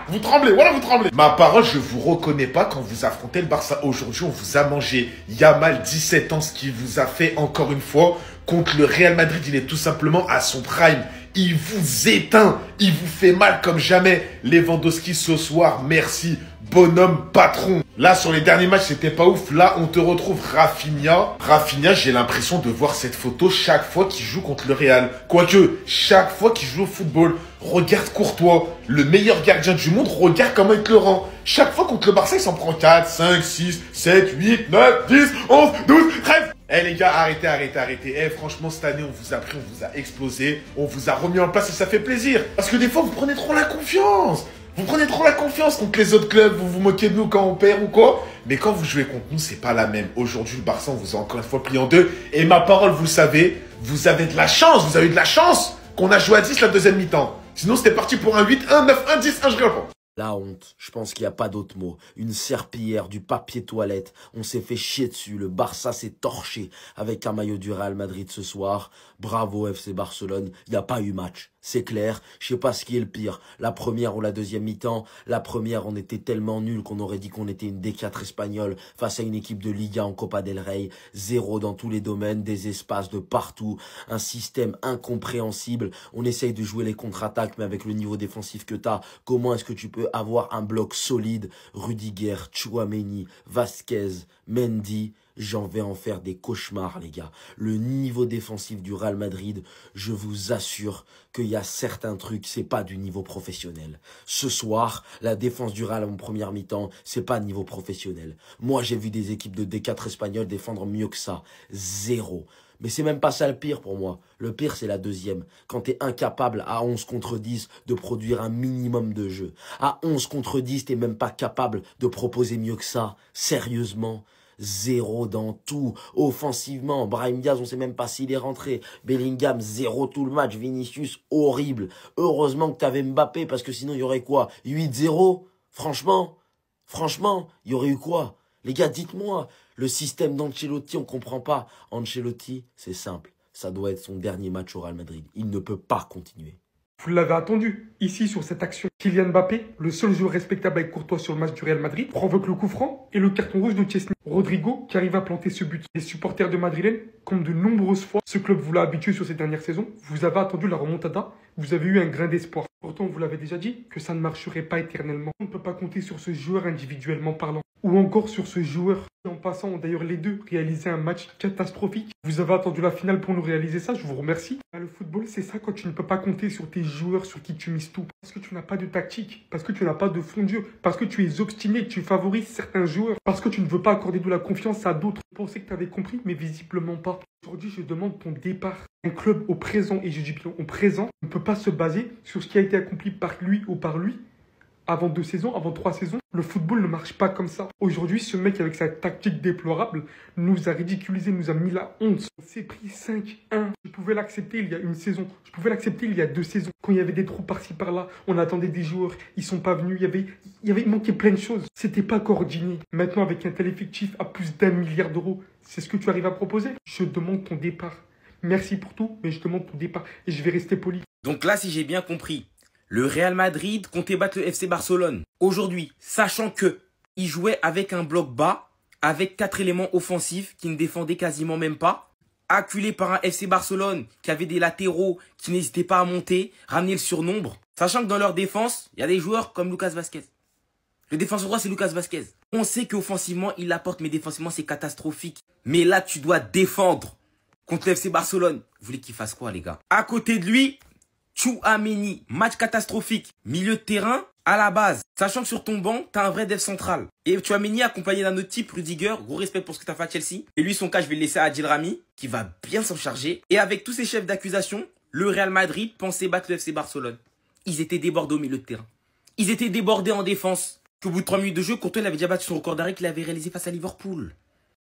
Vous tremblez, voilà, vous tremblez. Ma parole, je vous reconnais pas quand vous affrontez le Barça. Aujourd'hui, on vous a mangé. Yamal, 17 ans, ce qu'il vous a fait encore une fois. Contre le Real Madrid, il est tout simplement à son prime. Il vous éteint. Il vous fait mal comme jamais. Lewandowski ce soir, merci. Bonhomme patron. Là, sur les derniers matchs, c'était pas ouf. Là, on te retrouve Rafinha. Rafinha, j'ai l'impression de voir cette photo chaque fois qu'il joue contre le Real. Quoique, chaque fois qu'il joue au football. Regarde Courtois, le meilleur gardien du monde. Regarde comment il te le rend. Chaque fois contre le Barça, il s'en prend 4, 5, 6, 7, 8, 9, 10, 11, 12, 13. Eh les gars, arrêtez. Eh franchement, cette année, on vous a pris, on vous a explosé. On vous a remis en place et ça fait plaisir. Parce que des fois, vous prenez trop la confiance. Vous prenez trop la confiance contre les autres clubs, vous vous moquez de nous quand on perd ou quoi. Mais quand vous jouez contre nous, c'est pas la même. Aujourd'hui, le Barça, on vous a encore une fois plié en deux. Et ma parole, vous le savez, vous avez de la chance, vous avez eu de la chance qu'on a joué à 10 la deuxième mi-temps. Sinon, c'était parti pour un 8, 1, 9, 1, 10, 1, je rigole pas. La honte, je pense qu'il n'y a pas d'autre mot. Une serpillière, du papier toilette. On s'est fait chier dessus. Le Barça s'est torché avec un maillot du Real Madrid ce soir. Bravo FC Barcelone. Il n'y a pas eu match. C'est clair. Je sais pas ce qui est le pire. La première ou la deuxième mi-temps. La première, on était tellement nuls qu'on aurait dit qu'on était une D4 espagnole face à une équipe de Liga en Copa del Rey. 0 dans tous les domaines, des espaces de partout. Un système incompréhensible. On essaye de jouer les contre-attaques, mais avec le niveau défensif que t'as, comment est-ce que tu peux avoir un bloc solide? Rudiger, Tchouaméni, Vasquez, Mendy. J'en vais en faire des cauchemars, les gars. Le niveau défensif du Real Madrid, je vous assure qu'il y a certains trucs, c'est pas du niveau professionnel. Ce soir, la défense du Real en première mi-temps, c'est pas niveau professionnel. Moi, j'ai vu des équipes de D4 espagnoles défendre mieux que ça. 0. Mais c'est même pas ça le pire pour moi. Le pire, c'est la deuxième. Quand t'es incapable à 11 contre 10 de produire un minimum de jeu. À 11 contre 10, t'es même pas capable de proposer mieux que ça. Sérieusement. Zéro dans tout. Offensivement, Brahim Diaz, on sait même pas s'il est rentré. Bellingham, zéro tout le match. Vinicius, horrible. Heureusement que t'avais Mbappé, parce que sinon, il y aurait quoi? 8-0? Franchement, il y aurait eu quoi? Les gars, dites-moi, le système d'Ancelotti, on comprend pas. Ancelotti, c'est simple. Ça doit être son dernier match au Real Madrid. Il ne peut pas continuer. Vous l'avez attendu, ici sur cette action. Kylian Mbappé, le seul joueur respectable avec Courtois sur le match du Real Madrid, provoque le coup franc et le carton rouge de Chesney. Rodrigo qui arrive à planter ce but. Les supporters de Madrilène, comme de nombreuses fois, ce club vous l'a habitué sur ces dernières saisons, vous avez attendu la remontada, vous avez eu un grain d'espoir. Pourtant, on vous l'avait déjà dit, que ça ne marcherait pas éternellement. On ne peut pas compter sur ce joueur individuellement parlant. Ou encore sur ce joueur qui, en passant, ont d'ailleurs les deux réalisé un match catastrophique. Vous avez attendu la finale pour nous réaliser ça, je vous remercie. Le football, c'est ça quand tu ne peux pas compter sur tes joueurs sur qui tu mises tout. Parce que tu n'as pas de tactique, parce que tu n'as pas de fond de jeu, parce que tu es obstiné, tu favorises certains joueurs, parce que tu ne veux pas accorder de la confiance à d'autres. Je pensais que tu avais compris, mais visiblement pas. Aujourd'hui, je demande ton départ. Un club au présent, et je dis bien au présent, ne peut pas se baser sur ce qui a été accompli par lui ou par lui avant 2 saisons, avant 3 saisons. Le football ne marche pas comme ça. Aujourd'hui, ce mec avec sa tactique déplorable nous a ridiculisé, nous a mis la honte. On s'est pris 5-1. Je pouvais l'accepter il y a une saison. Je pouvais l'accepter il y a 2 saisons. Quand il y avait des trous par-ci par-là, on attendait des joueurs, ils sont pas venus, il manquait plein de choses. C'était pas coordonné. Maintenant, avec un tel effectif à plus d'1 milliard d'euros, c'est ce que tu arrives à proposer? Je demande ton départ. Merci pour tout, mais je demande ton départ. Et je vais rester poli. Donc là, si j'ai bien compris, le Real Madrid comptait battre le FC Barcelone. Aujourd'hui, sachant que il jouait avec un bloc bas, avec 4 éléments offensifs qui ne défendaient quasiment même pas, acculé par un FC Barcelone qui avait des latéraux qui n'hésitaient pas à monter, ramener le surnombre, sachant que dans leur défense, il y a des joueurs comme Lucas Vazquez. Le défenseur droit, c'est Lucas Vazquez. On sait qu'offensivement, il apporte, mais défensivement, c'est catastrophique. Mais là, tu dois défendre contre le FC Barcelone. Vous voulez qu'il fasse quoi, les gars? À côté de lui, Tchouaméni, match catastrophique, milieu de terrain, à la base. Sachant que sur ton banc, t'as un vrai dev central. Et Tchouaméni accompagné d'un autre type, Rudiger, gros respect pour ce que t'as fait à Chelsea. Et lui, son cas, je vais le laisser à Adil Rami, qui va bien s'en charger. Et avec tous ces chefs d'accusation, le Real Madrid pensait battre le FC Barcelone. Ils étaient débordés au milieu de terrain. Ils étaient débordés en défense. Qu'au bout de 3 minutes de jeu, Courtois il avait déjà battu son record d'arrêt qu'il avait réalisé face à Liverpool.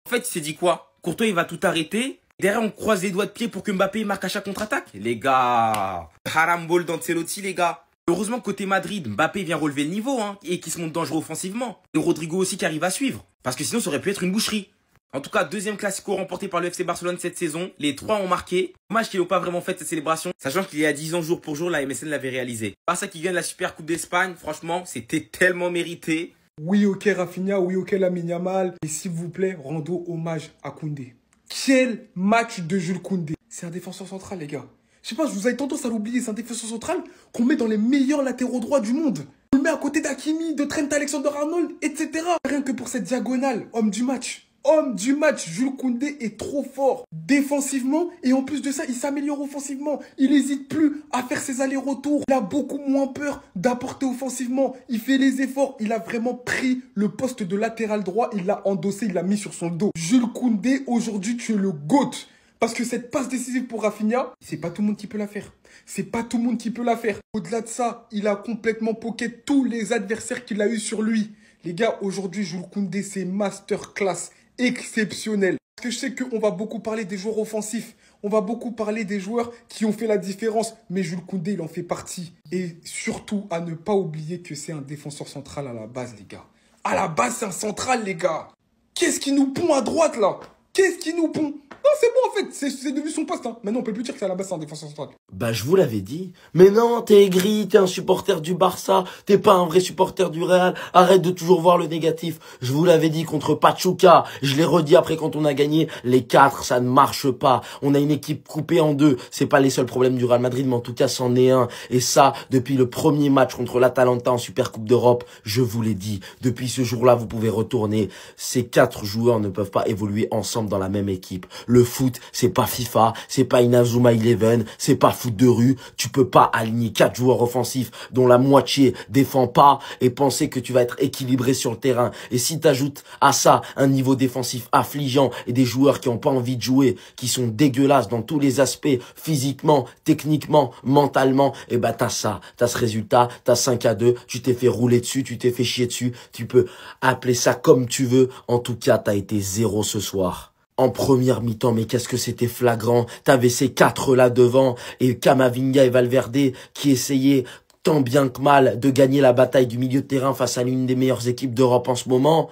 En fait, il s'est dit quoi? Courtois, il va tout arrêter. Derrière, on croise les doigts de pied pour que Mbappé marque à chaque contre-attaque. Les gars, harambol d'Ancelotti, les gars. Heureusement, côté Madrid, Mbappé vient relever le niveau et qui se montre dangereux offensivement. Et Rodrigo aussi qui arrive à suivre. Parce que sinon, ça aurait pu être une boucherie. En tout cas, deuxième classico remporté par le FC Barcelone cette saison. Les 3 ont marqué. Dommage qu'ils n'ont pas vraiment fait cette célébration. Sachant qu'il y a 10 ans, jour pour jour, la MSN l'avait réalisé. Barça qui gagne la Super Coupe d'Espagne, franchement, c'était tellement mérité. Oui, ok, Rafinha, oui, ok, Lamine Yamal. Et s'il vous plaît, rendons hommage à Koundé. Quel match de Jules Koundé. C'est un défenseur central, les gars. Je sais pas, vous avez tendance à l'oublier, c'est un défenseur central qu'on met dans les meilleurs latéraux droits du monde. On le met à côté d'Hakimi, de Trent Alexander-Arnold, etc. Rien que pour cette diagonale, homme du match. Homme du match, Jules Koundé est trop fort défensivement et en plus de ça, il s'améliore offensivement. Il n'hésite plus à faire ses allers-retours. Il a beaucoup moins peur d'apporter offensivement. Il fait les efforts. Il a vraiment pris le poste de latéral droit. Il l'a endossé, il l'a mis sur son dos. Jules Koundé, aujourd'hui, tu es le GOAT. Parce que cette passe décisive pour Rafinha, c'est pas tout le monde qui peut la faire. C'est pas tout le monde qui peut la faire. Au-delà de ça, il a complètement poké tous les adversaires qu'il a eu sur lui. Les gars, aujourd'hui, Jules Koundé, c'est masterclass. Exceptionnel. Parce que je sais qu'on va beaucoup parler des joueurs offensifs. On va beaucoup parler des joueurs qui ont fait la différence. Mais Jules Koundé, il en fait partie. Et surtout, à ne pas oublier que c'est un défenseur central à la base, les gars. À la base, c'est un central, les gars. Qu'est-ce qui nous pond à droite, là? Qu'est-ce qui nous pond? Non, c'est bon, en fait. C'est devenu son poste. Maintenant, on peut plus dire que c'est à la base, c'est un défenseur central. Bah, je vous l'avais dit. Mais non, t'es aigri, t'es un supporter du Barça, t'es pas un vrai supporter du Real. Arrête de toujours voir le négatif. Je vous l'avais dit contre Pachuca. Je l'ai redit après quand on a gagné. Les 4, ça ne marche pas. On a une équipe coupée en 2. C'est pas les seuls problèmes du Real Madrid, mais en tout cas, c'en est un. Et ça, depuis le premier match contre l'Atalanta en Super Coupe d'Europe, je vous l'ai dit. Depuis ce jour-là, vous pouvez retourner. Ces 4 joueurs ne peuvent pas évoluer ensemble ensemble dans la même équipe. Le foot, c'est pas FIFA, c'est pas Inazuma Eleven, c'est pas foot de rue. Tu peux pas aligner 4 joueurs offensifs dont la moitié défend pas et penser que tu vas être équilibré sur le terrain. Et si t'ajoutes à ça un niveau défensif affligeant et des joueurs qui ont pas envie de jouer, qui sont dégueulasses dans tous les aspects, physiquement, techniquement, mentalement, et bah t'as ça, t'as ce résultat, t'as 5-2, tu t'es fait rouler dessus, tu t'es fait chier dessus, tu peux appeler ça comme tu veux. En tout cas, t'as été 0 ce soir. En première mi-temps, mais qu'est-ce que c'était flagrant. T'avais ces 4 là devant et Camavinga et Valverde qui essayaient tant bien que mal de gagner la bataille du milieu de terrain face à l'une des meilleures équipes d'Europe en ce moment.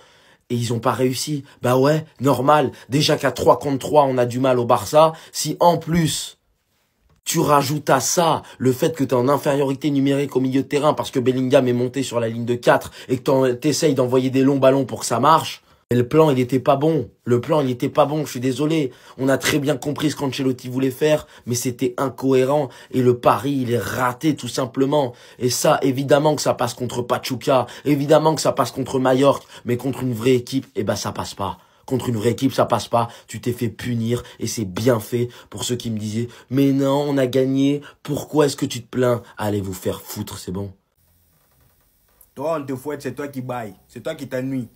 Et ils ont pas réussi. Bah ouais, normal. Déjà qu'à 3 contre 3, on a du mal au Barça. Si en plus, tu rajoutes à ça le fait que tu es en infériorité numérique au milieu de terrain parce que Bellingham est monté sur la ligne de 4 et que t'essayes d'envoyer des longs ballons pour que ça marche. Et le plan, il était pas bon. Le plan, il était pas bon, je suis désolé. On a très bien compris ce qu'Ancelotti voulait faire, mais c'était incohérent. Et le pari, il est raté, tout simplement. Et ça, évidemment que ça passe contre Pachuca. Évidemment que ça passe contre Mallorca. Mais contre une vraie équipe, eh ben, ça passe pas. Contre une vraie équipe, ça passe pas. Tu t'es fait punir et c'est bien fait pour ceux qui me disaient « Mais non, on a gagné. Pourquoi est-ce que tu te plains ?» Allez vous faire foutre, c'est bon. Toi, on te fouette, c'est toi qui bailles. C'est toi qui t'ennuies.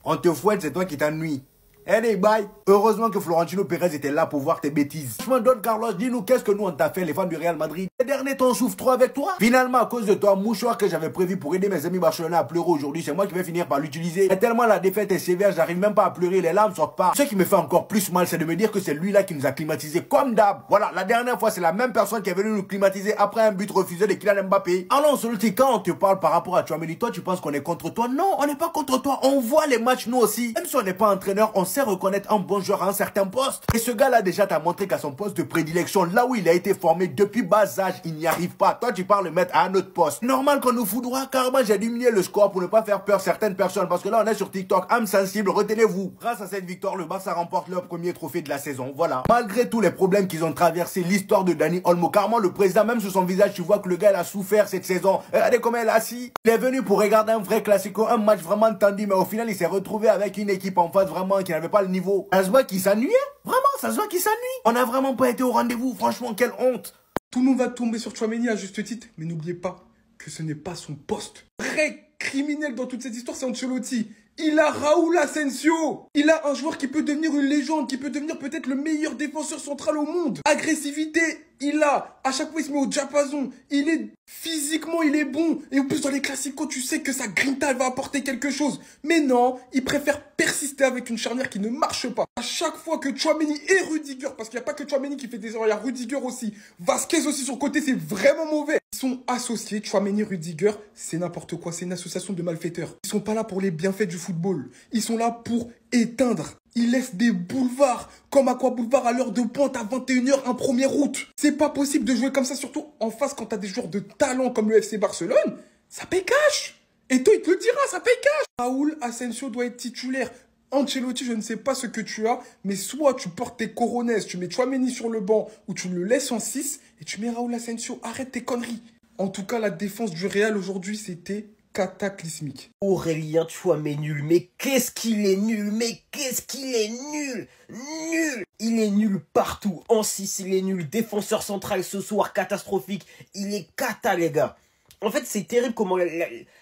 On te fouette, c'est toi qui t'ennuies. Allez, bye. Heureusement que Florentino Pérez était là pour voir tes bêtises. Franchement, Don Carlos, dis-nous qu'est-ce que nous on t'a fait, les fans du Real Madrid. Les derniers temps, on souffre trop avec toi. Finalement, à cause de toi, mouchoir que j'avais prévu pour aider mes amis barcelonais à pleurer aujourd'hui, c'est moi qui vais finir par l'utiliser. Et tellement la défaite est sévère, j'arrive même pas à pleurer, les larmes sortent pas. Ce qui me fait encore plus mal, c'est de me dire que c'est lui-là qui nous a climatisé comme d'hab. Voilà, la dernière fois, c'est la même personne qui est venue nous climatiser après un but refusé de Kylian Mbappé. Alors, Ancelotti, quand on te parle par rapport à Tchouaméni, toi, tu penses qu'on est contre toi? Non, on n'est pas contre toi. On voit les matchs, nous aussi. Même si on n'est pas entraîneur, on sait reconnaître un bon joueur à un certain poste. Et ce gars-là déjà t'a montré qu'à son poste de prédilection, là où il a été formé depuis bas âge, il n'y arrive pas. Toi, tu parles le mettre à un autre poste. Normal qu'on nous foudroie, carrément, j'ai diminué le score pour ne pas faire peur certaines personnes. Parce que là, on est sur TikTok, âme sensible, retenez-vous. Grâce à cette victoire, le Barça remporte leur premier trophée de la saison. Voilà. Malgré tous les problèmes qu'ils ont traversé, l'histoire de Dani Olmo, carrément, le président, même sur son visage, tu vois que le gars, il a souffert cette saison. Regardez comment il est assis. Il est venu pour regarder un vrai classico, un match vraiment tendu, mais au final, il s'est retrouvé avec une équipe en face vraiment qui n'avait pas le niveau. Ça se voit qu'il s'ennuyait. Vraiment, ça se voit qu'il s'ennuie. On n'a vraiment pas été au rendez-vous. Franchement, quelle honte. Tout le monde va tomber sur Tchouaméni à juste titre, mais n'oubliez pas que ce n'est pas son poste. Vrai criminel dans toute cette histoire, c'est Ancelotti. Il a Raúl Asensio. Il a un joueur qui peut devenir une légende, qui peut devenir peut-être le meilleur défenseur central au monde. Agressivité, il a. À chaque fois, il se met au diapason. Il est physiquement, il est bon. Et en plus, dans les classicos, tu sais que sa grinta, elle va apporter quelque chose. Mais non, il préfère persister avec une charnière qui ne marche pas. À chaque fois que Tchouaméni et Rudiger, parce qu'il n'y a pas que Tchouaméni qui fait des erreurs, il y a Rudiger aussi. Vasquez aussi sur le côté, c'est vraiment mauvais. Ils sont associés, Tchouaméni, Rudiger, c'est n'importe quoi. C'est une association de malfaiteurs. Ils sont pas là pour les bienfaits du football. Ils sont là pour éteindre. Ils laissent des boulevards, comme Aqua Boulevard à l'heure de pointe à 21h un 1er août. C'est pas possible de jouer comme ça, surtout en face quand t'as des joueurs de talent comme le FC Barcelone. Ça paye cash. Et toi, il te le dira, ça paye cash. Raúl Asensio doit être titulaire. Ancelotti, je ne sais pas ce que tu as, mais soit tu portes tes coronets, tu mets Tchouaméni sur le banc, ou tu le laisses en 6, et tu mets Raúl Asensio. Arrête tes conneries. En tout cas, la défense du Real aujourd'hui, c'était cataclysmique. Aurélien Tchouaméni nul, mais qu'est-ce qu'il est nul, mais qu'est-ce qu'il est nul, nul. Il est nul partout, en 6 il est nul, défenseur central ce soir catastrophique, il est cata les gars. En fait c'est terrible comment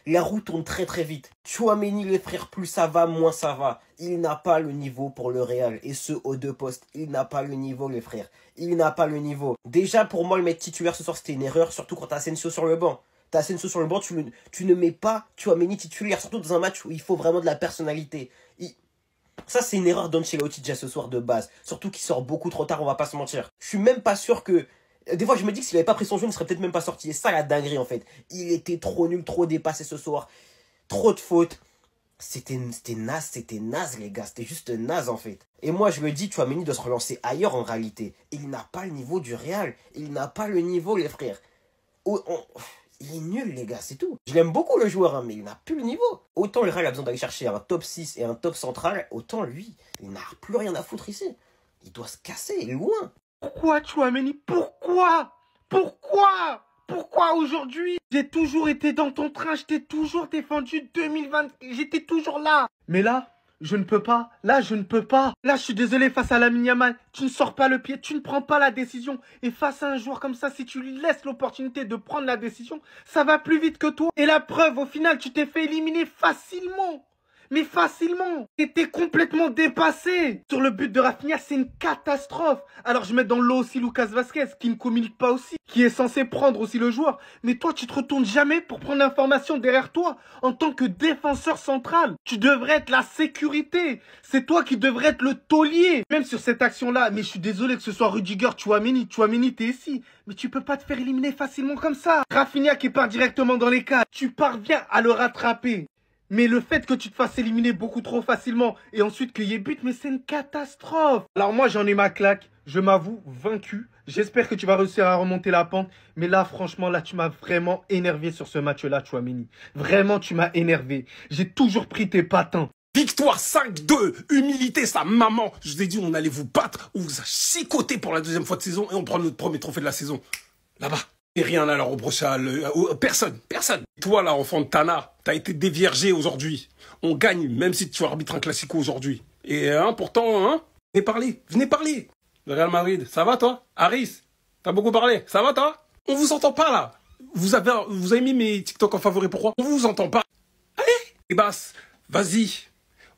la roue tourne très très vite. Tchouaméni les frères, plus ça va, moins ça va. Il n'a pas le niveau pour le Real, et ce aux 2 postes, il n'a pas le niveau les frères, il n'a pas le niveau. Déjà pour moi le mettre titulaire ce soir c'était une erreur, surtout quand t'as Asensio sur le banc. T'as Asensio sur le banc, tu ne mets pas Tchouaméni titulaire, surtout dans un match où il faut vraiment de la personnalité. Ça, c'est une erreur d'Ancelotti déjà ce soir de base. Surtout qu'il sort beaucoup trop tard, on va pas se mentir. Je suis même pas sûr que... Des fois, je me dis que s'il avait pas pris son jeu, il ne serait peut-être même pas sorti. Et ça, la dinguerie, en fait. Il était trop nul, trop dépassé ce soir. Trop de fautes. C'était naze, les gars. C'était juste naze, en fait. Et moi, je me dis, Tchouaméni doit se relancer ailleurs, en réalité. Il n'a pas le niveau du Real. Il n'a pas le niveau, les frères. Il est nul, les gars, c'est tout. Je l'aime beaucoup, le joueur, hein, mais il n'a plus le niveau. Autant le Real a besoin d'aller chercher un top 6 et un top central, autant lui, il n'a plus rien à foutre ici. Il doit se casser, loin. Pourquoi, Tchouaméni? Pourquoi aujourd'hui? J'ai toujours été dans ton train, je t'ai toujours défendu 2020, j'étais toujours là. Mais là, Je ne peux pas. Là, je ne peux pas. Là, je suis désolé face à Lamine Yamal. Tu ne sors pas le pied, tu ne prends pas la décision. Et face à un joueur comme ça, si tu lui laisses l'opportunité de prendre la décision, ça va plus vite que toi. Et la preuve, au final, tu t'es fait éliminer facilement. Mais facilement. T'étais complètement dépassé. Sur le but de Rafinha, c'est une catastrophe. Alors je mets dans l'eau aussi Lucas Vazquez, qui ne communique pas aussi, qui est censé prendre aussi le joueur. Mais toi, tu te retournes jamais pour prendre l'information derrière toi. En tant que défenseur central, tu devrais être la sécurité. C'est toi qui devrais être le taulier. Même sur cette action-là, mais je suis désolé que ce soit Rudiger, Tchouaméni, t'es ici. Mais tu peux pas te faire éliminer facilement comme ça. Rafinha qui part directement dans les cages. Tu parviens à le rattraper. Mais le fait que tu te fasses éliminer beaucoup trop facilement et ensuite qu'il y ait but, mais c'est une catastrophe. Alors moi, j'en ai ma claque. Je m'avoue vaincu. J'espère que tu vas réussir à remonter la pente. Mais là, franchement, là, tu m'as vraiment énervé sur ce match-là, Tchouaméni. Vraiment, tu m'as énervé. J'ai toujours pris tes patins. Victoire 5-2, humilité sa maman. Je vous ai dit, on allait vous battre, on vous a chicoté pour la deuxième fois de saison et on prend notre premier trophée de la saison. Là-bas. Et rien à leur reprocher à personne. Toi là, enfant de Tana, t'as été déviergé aujourd'hui. On gagne, même si tu arbitres un classico aujourd'hui. Et pourtant, venez parler. Le Real Madrid, ça va toi? Harris, t'as beaucoup parlé, ça va toi? On vous entend pas là. Vous avez mis mes TikTok en favori, pourquoi? On vous entend pas. Allez, et Bass, vas-y.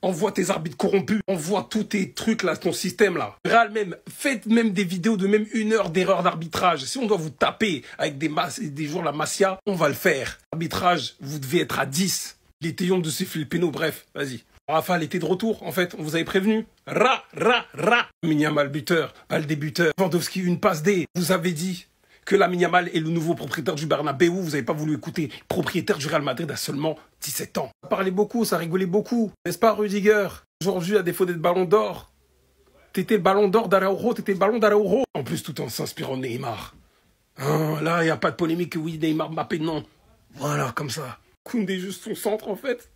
Envoie tes arbitres corrompus, envoie tous tes trucs là, ton système là. Real même, faites même des vidéos de même 1 heure d'erreur d'arbitrage. Si on doit vous taper avec des joueurs la Masia, on va le faire. Arbitrage, vous devez être à 10. Les Théons de ces Filipino, bref, vas-y. Rafale était de retour, en fait, on vous avait prévenu. Lamine Yamal buteur, balle des buteurs. Lewandowski, une passe D. Vous avez dit que Lamine Yamal est le nouveau propriétaire du Bernabéu, vous n'avez pas voulu écouter. Propriétaire du Real Madrid à seulement 17 ans. Ça parlait beaucoup, ça rigolait beaucoup. N'est-ce pas, Rudiger? Aujourd'hui, à défaut d'être ballon d'or, t'étais le ballon d'or d'Araujo, t'étais le ballon d'Araujo. En plus, tout en s'inspirant de Neymar. Là, il n'y a pas de polémique, oui, Neymar, Mbappé, non. Voilà, comme ça. Koundé juste son centre, en fait.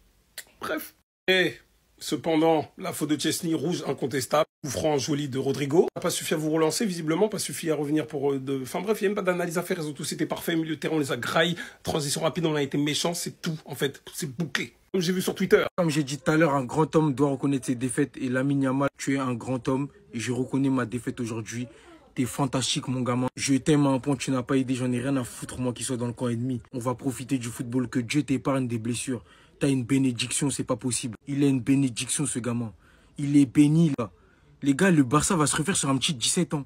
Bref. Et cependant, la faute de Chesney, rouge incontestable. Coup franc joli de Rodrigo. Ça n'a pas suffi à vous relancer, visiblement, pas suffi à revenir pour... Enfin bref, il n'y a même pas d'analyse à faire, ils ont tous été parfaits. Milieu de terrain, on les a graillés. Transition rapide, on a été méchants, c'est tout, en fait. C'est bouclé. Comme j'ai vu sur Twitter. Comme j'ai dit tout à l'heure, un grand homme doit reconnaître ses défaites. Et Lamine Yamal, tu es un grand homme. Et je reconnais ma défaite aujourd'hui. T'es fantastique, mon gamin. Je t'aime à un point, tu n'as pas aidé. J'en ai rien à foutre, moi, qui soit dans le camp ennemi. On va profiter du football. Que Dieu t'épargne des blessures. T'as une bénédiction, c'est pas possible. Il a une bénédiction, ce gamin. Il est béni, là. Les gars, le Barça va se refaire sur un petit 17 ans.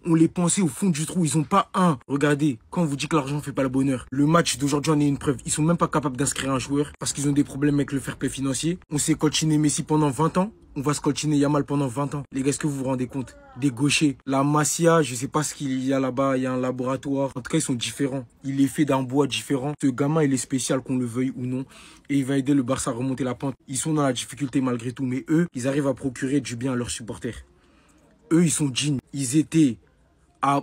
On les pensait au fond du trou, ils ont pas un. Regardez, quand on vous dit que l'argent fait pas le bonheur, le match d'aujourd'hui en est une preuve. Ils sont même pas capables d'inscrire un joueur parce qu'ils ont des problèmes avec le fair play financier. On s'est colchiné Messi pendant 20 ans. On va se colchiner Yamal pendant 20 ans. Les gars, est-ce que vous vous rendez compte? Des gauchers. La Masia, je sais pas ce qu'il y a là-bas. Il y a un laboratoire. En tout cas, ils sont différents. Il est fait d'un bois différent. Ce gamin, il est spécial, qu'on le veuille ou non. Et il va aider le Barça à remonter la pente. Ils sont dans la difficulté malgré tout. Mais eux, ils arrivent à procurer du bien à leurs supporters. Eux, ils sont dignes. Ils étaient à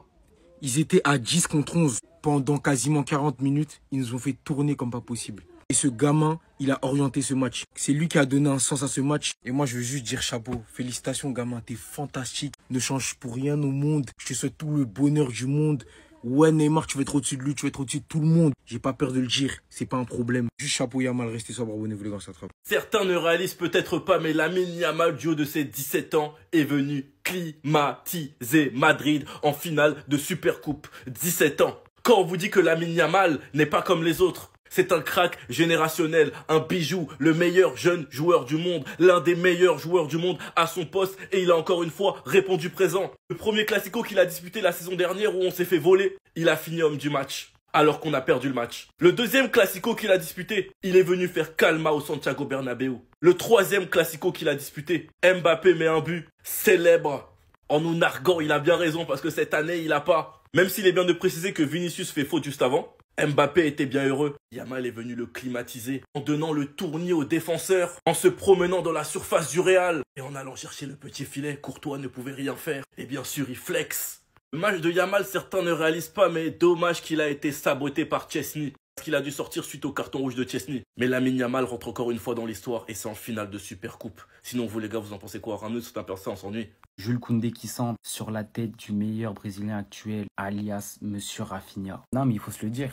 10 contre 11 pendant quasiment 40 minutes. Ils nous ont fait tourner comme pas possible. Et ce gamin, il a orienté ce match. C'est lui qui a donné un sens à ce match. Et moi, je veux juste dire chapeau. Félicitations, gamin. T'es fantastique. Ne change pour rien au monde. Je te souhaite tout le bonheur du monde. Ouais, Neymar, tu vas être au-dessus de lui. Tu vas être au-dessus de tout le monde. J'ai pas peur de le dire. C'est pas un problème. Juste chapeau, Yamal. Restez sobre. Abonnez-vous, les gars. Ça trappe. Certains ne réalisent peut-être pas, mais Lamine Yamal, du haut de ses 17 ans, est venu climatiser Madrid en finale de Supercoupe. 17 ans. Quand on vous dit que Lamine Yamal n'est pas comme les autres, c'est un crack générationnel, un bijou, le meilleur jeune joueur du monde, l'un des meilleurs joueurs du monde à son poste, et il a encore une fois répondu présent. Le premier classico qu'il a disputé la saison dernière où on s'est fait voler, il a fini homme du match, alors qu'on a perdu le match. Le deuxième classico qu'il a disputé, il est venu faire calma au Santiago Bernabéu. Le troisième classico qu'il a disputé, Mbappé met un but célèbre. En nous narguant, il a bien raison parce que cette année, il a pas. Même s'il est bien de préciser que Vinicius fait faute juste avant, Mbappé était bien heureux. Yamal est venu le climatiser en donnant le tournis aux défenseurs, en se promenant dans la surface du Real et en allant chercher le petit filet. Courtois ne pouvait rien faire. Et bien sûr, il flex. Le match de Yamal, certains ne réalisent pas, mais dommage qu'il a été saboté par Chesney. Parce qu'il a dû sortir suite au carton rouge de Chesney. Mais Lamine Yamal rentre encore une fois dans l'histoire et c'est en finale de Supercoupe. Sinon, vous les gars, vous en pensez quoi? Ramenez, c'est un perçant, on s'ennuie. Jules Koundé qui semble sur la tête du meilleur Brésilien actuel, alias Monsieur Rafinha. Non, mais il faut se le dire.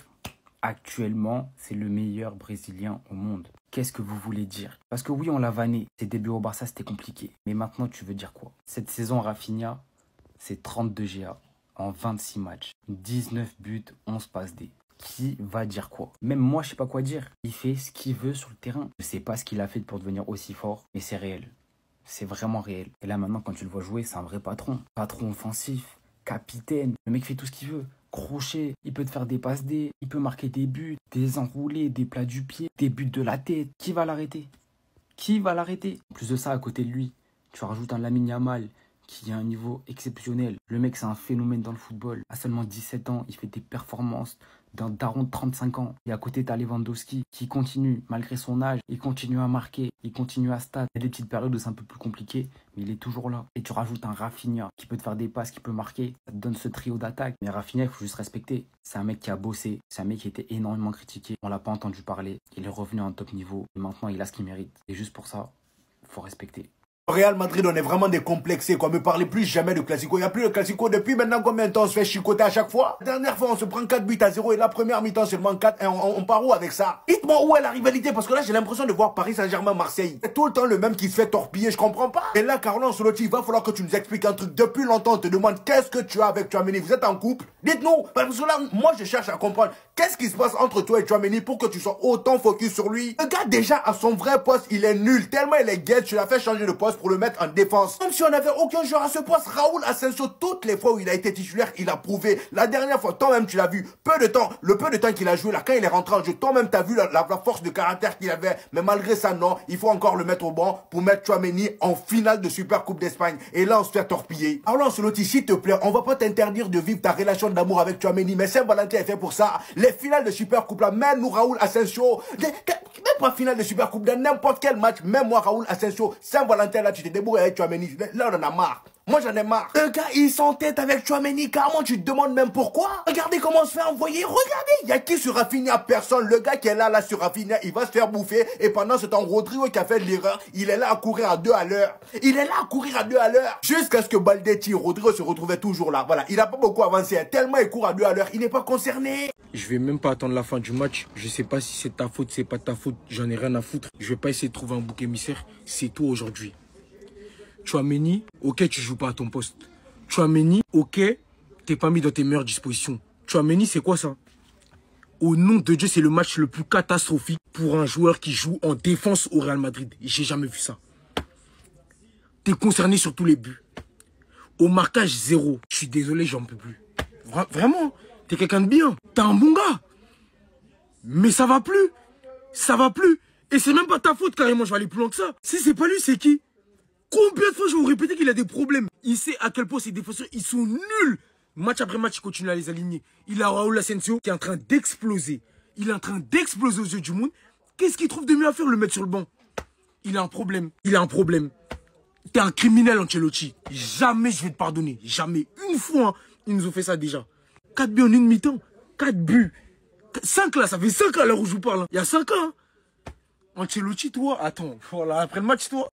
Actuellement, c'est le meilleur Brésilien au monde. Qu'est-ce que vous voulez dire? Parce que oui, on l'a vanné. Ses débuts au Barça, c'était compliqué. Mais maintenant, tu veux dire quoi? Cette saison, Rafinha, c'est 32 GA en 26 matchs. 19 buts, 11 passes D. Qui va dire quoi? Même moi, je sais pas quoi dire. Il fait ce qu'il veut sur le terrain. Je sais pas ce qu'il a fait pour devenir aussi fort, mais c'est réel. C'est vraiment réel. Et là, maintenant, quand tu le vois jouer, c'est un vrai patron. Patron offensif, capitaine. Le mec fait tout ce qu'il veut. Crochet, il peut te faire des passes D, il peut marquer des buts, des enroulés, des plats du pied, des buts de la tête. Qui va l'arrêter? Qui va l'arrêter? En plus de ça, à côté de lui, tu rajoutes un Lamine Yamal qui a un niveau exceptionnel. Le mec, c'est un phénomène dans le football. À seulement 17 ans, il fait des performances d'un daron de 35 ans. Et à côté, t'as Lewandowski qui continue, malgré son âge, il continue à marquer, il continue à stat. Il y a des petites périodes où c'est un peu plus compliqué, mais il est toujours là. Et tu rajoutes un Rafinha qui peut te faire des passes, qui peut marquer. Ça te donne ce trio d'attaque. Mais Rafinha, il faut juste respecter. C'est un mec qui a bossé, c'est un mec qui était énormément critiqué. On l'a pas entendu parler. Il est revenu à un top niveau. Et maintenant, il a ce qu'il mérite. Et juste pour ça, il faut respecter. Real Madrid, on est vraiment décomplexé, quoi. Me parlez plus jamais de Classico. Il n'y a plus de Classico depuis maintenant combien de temps on se fait chicoter à chaque fois? La dernière fois, on se prend 4 buts à 0 et la première mi-temps seulement 4. Et on part où avec ça? Dites-moi où est la rivalité, parce que là, j'ai l'impression de voir Paris Saint-Germain-Marseille. C'est tout le temps le même qui se fait torpiller, je comprends pas. Et là, Carlo Ancelotti, il va falloir que tu nous expliques un truc. Depuis longtemps, on te demande qu'est-ce que tu as avec Tchouaméni. Vous êtes en couple? Dites-nous. Parce que là, moi, je cherche à comprendre. Qu'est-ce qui se passe entre toi et Tchouaméni pour que tu sois autant focus sur lui? Le gars, déjà, à son vrai poste, il est nul. Tellement il est guette, tu l'as fait changer de poste pour le mettre en défense. Comme si on n'avait aucun joueur à ce poste. Raúl Asensio, toutes les fois où il a été titulaire, il a prouvé. La dernière fois, toi-même, tu l'as vu. Le peu de temps qu'il a joué, là, quand il est rentré en jeu, toi-même, t'as vu la force de caractère qu'il avait. Mais malgré ça, non, il faut encore le mettre au banc pour mettre Tchouaméni en finale de Super Coupe d'Espagne. Et là, on se fait torpiller. Alors, Ancelotti, s'il te plaît, on va pas t'interdire de vivre ta relation d'amour avec Tchouaméni, mais Saint-Valentin est fait pour ça. Les finales de Super Coupe, là, même nous, Raúl Asensio, même pas finale de Super Coupe, dans n'importe quel match, même moi, Raúl Asensio, Saint-Valentin, là, tu t'es débrouillé avec Tchouaméni. Là, on en a marre. Moi, j'en ai marre. Le gars, il s'entête avec Tchouaméni. Carrément, tu te demandes même pourquoi. Regardez comment on se fait envoyer. Regardez. Il y a qui sur Rafinha? Personne. Le gars qui est là sur Rafinha, il va se faire bouffer. Et pendant ce temps, Rodrigo qui a fait de l'erreur, il est là à courir à 2 à l'heure. Il est là à courir à 2 à l'heure. Jusqu'à ce que Baldé tire. Rodrigo se retrouvait toujours là. Voilà. Il n'a pas beaucoup avancé. Tellement il court à 2 à l'heure. Il n'est pas concerné. Je vais même pas attendre la fin du match. Je sais pas si c'est ta faute, c'est pas ta faute. J'en ai rien à foutre. Je vais pas essayer de trouver un bouc émissaire. C'est toi aujourd'hui. Tchouaméni, ok, tu joues pas à ton poste. Tchouaméni, ok, t'es pas mis dans tes meilleures dispositions. Tchouaméni, c'est quoi ça? Au nom de Dieu, c'est le match le plus catastrophique pour un joueur qui joue en défense au Real Madrid. J'ai jamais vu ça. T'es concerné sur tous les buts. Au marquage, 0. Je suis désolé, j'en peux plus. Vraiment, t'es quelqu'un de bien. T'es un bon gars. Mais ça va plus. Ça va plus. Et c'est même pas ta faute, carrément, je vais aller plus loin que ça. Si c'est pas lui, c'est qui? Combien de fois je vais vous répéter qu'il a des problèmes? Il sait à quel point ses défenseurs, ils sont nuls. Match après match, il continue à les aligner. Il a Raúl Asensio qui est en train d'exploser. Il est en train d'exploser aux yeux du monde. Qu'est-ce qu'il trouve de mieux à faire, le mettre sur le banc? Il a un problème. Il a un problème. T'es un criminel, Ancelotti. Jamais je vais te pardonner. Jamais. Une fois, hein, ils nous ont fait ça déjà. 4 buts en une mi-temps. 4 buts. 5 là, ça fait 5 à l'heure où je vous parle. Hein. Il y a 5 ans. Hein. Ancelotti, toi, attends. Voilà, après le match, toi.